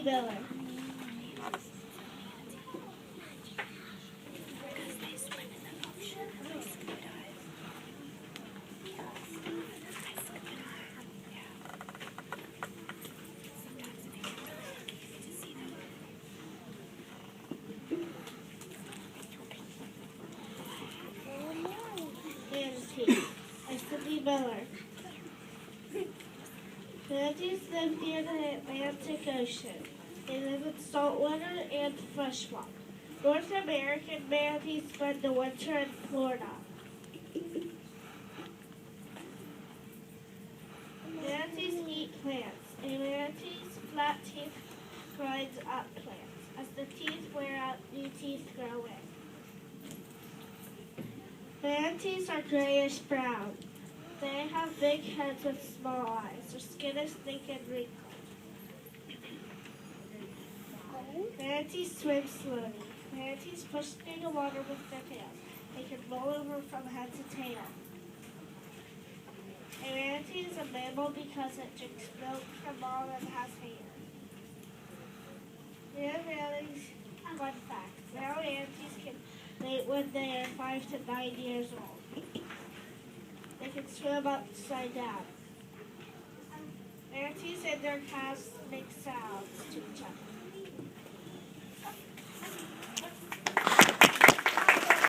Miller. Manatee. Cindy Miller. Manatees live near the Atlantic Ocean. They live in saltwater and freshwater. North American manatees spend the winter in Florida. Manatees eat plants. A manatee's flat teeth grinds up plants. As the teeth wear out, new teeth grow in. Manatees are grayish brown. They have big heads with small eyes. Their skin is thick and wrinkled. Manatees swim slowly. Manatees push through the water with their tails. They can roll over from head to tail. A manatee is a mammal because it drinks milk from mom and has hair. Fun fact. Male manatees can mate when they are 5 to 9 years old. They can swim upside down. Manatees and their calves make sounds to each other.